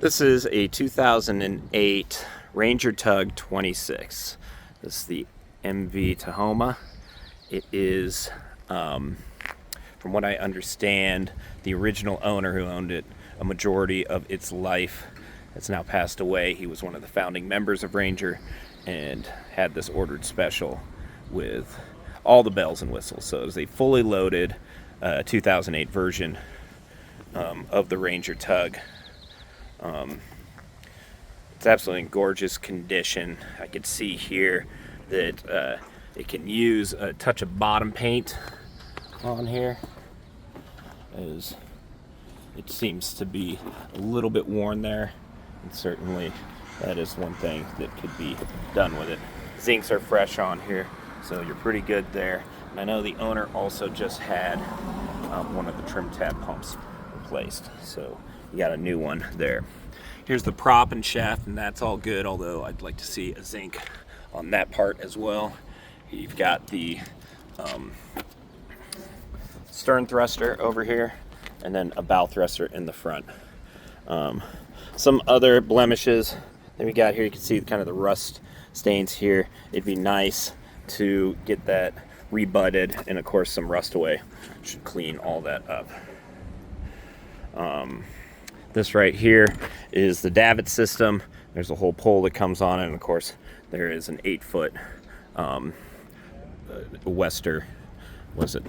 This is a 2008 Ranger Tug 26. This is the MV Tahoma. It is, from what I understand, the original owner who owned it a majority of its life has now passed away. He was one of the founding members of Ranger and had this ordered special with all the bells and whistles. So it was a fully loaded 2008 version of the Ranger Tug. It's absolutely in gorgeous condition. I can see here that it can use a touch of bottom paint on here, as it seems to be a little bit worn there, and certainly that is one thing that could be done with it. Zincs are fresh on here, so you're pretty good there. And I know the owner also just had one of the trim tab pumps replaced, so you got a new one there. Here's the prop and shaft, and that's all good, although I'd like to see a zinc on that part as well. You've got the stern thruster over here, and then a bow thruster in the front. Some other blemishes that we got here, you can see kind of the rust stains here. It'd be nice to get that rebutted, and of course some rust away should clean all that up. This right here is the davit system. There's a whole pole that comes on it, and of course there is an 8-foot Wester, was it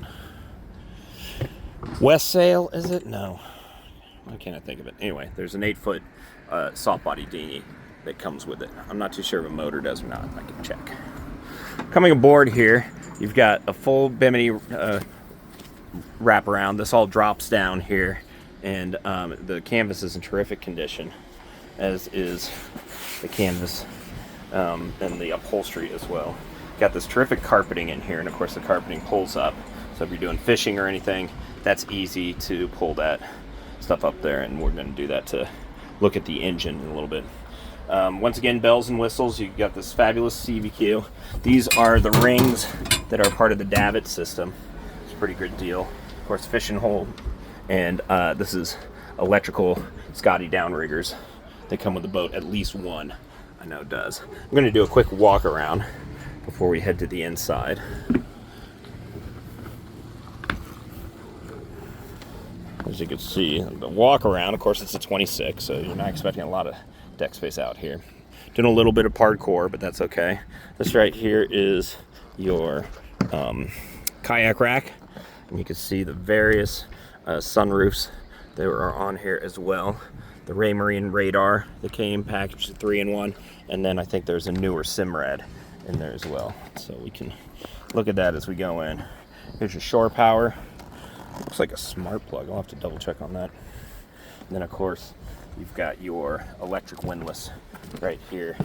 West Sail, is it? No, why can't I think of it? Anyway, there's an 8-foot soft body dinghy that comes with it. I'm not too sure if a motor does or not. I can check. Coming aboard here, you've got a full bimini wraparound. This all drops down here, and the canvas is in terrific condition, as is the canvas and the upholstery as well. Got this terrific carpeting in here, and of course the carpeting pulls up, so if you're doing fishing or anything, that's easy to pull that stuff up there, and we're going to do that to look at the engine in a little bit. Once again, bells and whistles. You got this fabulous CVQ. These are the rings that are part of the davit system. It's a pretty good deal. Of course, fishing hole, and this is electrical Scotty downriggers. They come with the boat, at least one I know does. I'm going to do a quick walk around before we head to the inside. As you can see, the walk around, of course it's a 26, so you're not expecting a lot of deck space out here. Doing a little bit of hardcore, but that's okay. This right here is your kayak rack, and you can see the various sunroofs that are on here as well. The Raymarine radar that came packaged 3-in-1, and then I think there's a newer Simrad in there as well. So we can look at that as we go in. Here's your shore power. Looks like a smart plug. I'll have to double check on that. And then of course you've got your electric windlass right here,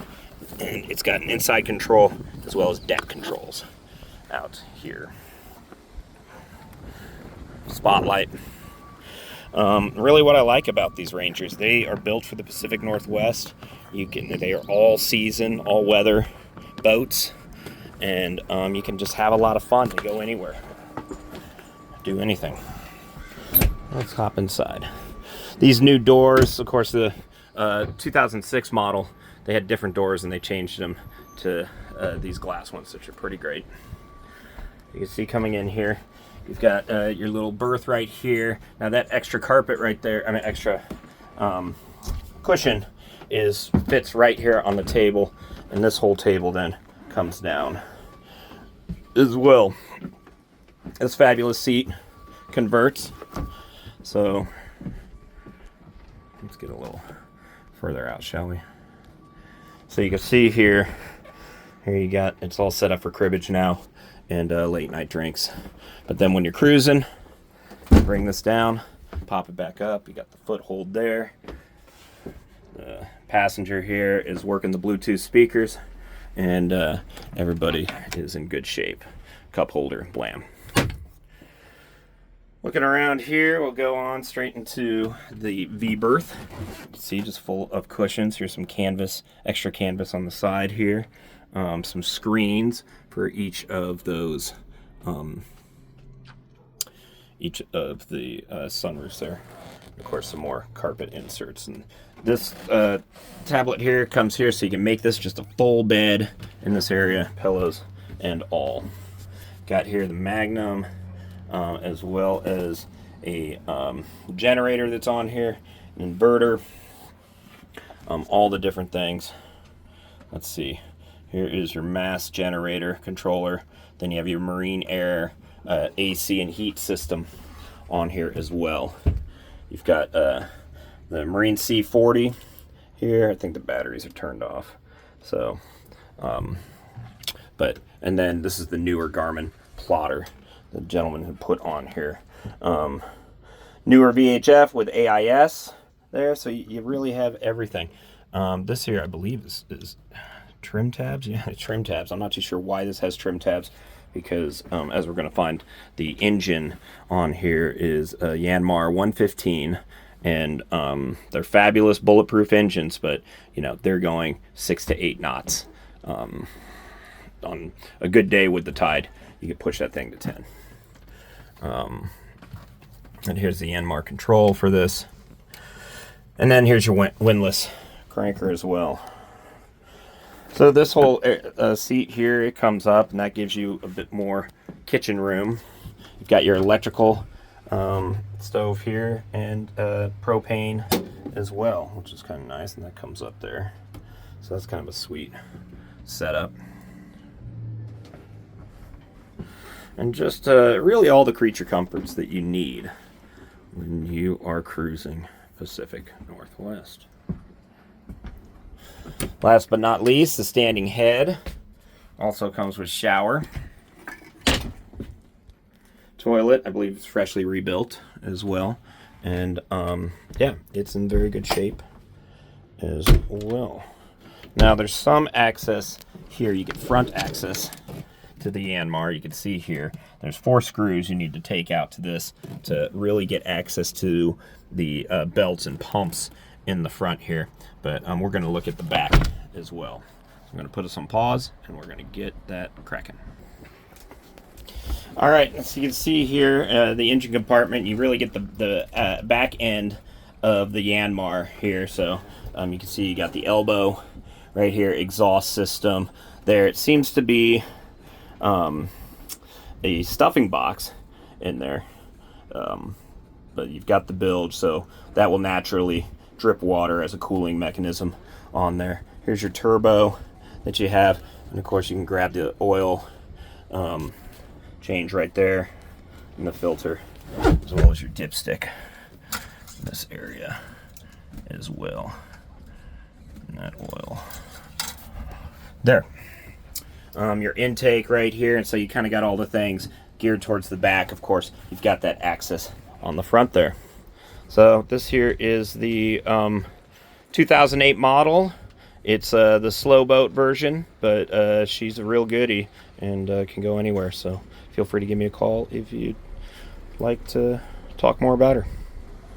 and it's got an inside control as well as deck controls out here. Spotlight. Really what I like about these Rangers, they are built for the Pacific Northwest. They are all season, all weather boats, and you can just have a lot of fun to go anywhere, do anything. Let's hop inside. These new doors, of course, the 2006 model, they had different doors, and they changed them to these glass ones, which are pretty great. You can see coming in here, you've got your little berth right here. Now that extra carpet right there, extra cushion fits right here on the table, and this whole table then comes down as well. This fabulous seat converts, so let's get a little further out, shall we? So you can see here you got, it's all set up for cribbage now and late night drinks. But then when you're cruising, bring this down, pop it back up. You got the foothold there. The passenger here is working the Bluetooth speakers, and everybody is in good shape. Cup holder, blam. Looking around here, we'll go on straight into the V berth. You can see, just full of cushions. Here's some canvas, extra canvas on the side here. Some screens for each of those, sunroofs there. Of course, some more carpet inserts. And this tablet here comes here, so you can make this just a full bed in this area, pillows and all. Got here the Magnum, as well as a generator that's on here, an inverter, all the different things. Let's see. Here is your mass generator controller. Then you have your marine air AC and heat system on here as well. You've got the Marine C40 here. I think the batteries are turned off. So, and then this is the newer Garmin plotter the gentleman who put on here. Newer VHF with AIS there, so you really have everything. This here, I believe, is trim tabs. Yeah, trim tabs. I'm not too sure why this has trim tabs, because as we're going to find, the engine on here is a Yanmar 115, and they're fabulous bulletproof engines, but you know, they're going 6 to 8 knots. On a good day with the tide, you can push that thing to 10. And here's the Yanmar control for this. And then here's your windlass cranker as well. So this whole seat here, it comes up, and that gives you a bit more kitchen room. You've got your electrical stove here, and propane as well, which is kind of nice, and that comes up there. So that's kind of a sweet setup. And just really all the creature comforts that you need when you are cruising Pacific Northwest. Last but not least, the standing head also comes with shower. Toilet, I believe it's freshly rebuilt as well. And yeah, it's in very good shape as well. Now there's some access here. You get front access to the Yanmar. You can see here there's 4 screws you need to take out to this to really get access to the belts and pumps in the front here. But we're going to look at the back as well. So I'm going to put us on pause, and we're going to get that cracking. All right, so you can see here the engine compartment. You really get the back end of the Yanmar here. So you can see you got the elbow right here, exhaust system there. It seems to be a stuffing box in there, but you've got the bilge, so that will naturally drip water as a cooling mechanism on there. Here's your turbo that you have, and of course you can grab the oil change right there in the filter, as well as your dipstick in this area as well. And that oil there. Your intake right here, and so you kind of got all the things geared towards the back. Of course, you've got that access on the front there. So this here is the 2008 model. It's the slow boat version, but she's a real goodie and can go anywhere. So feel free to give me a call if you'd like to talk more about her.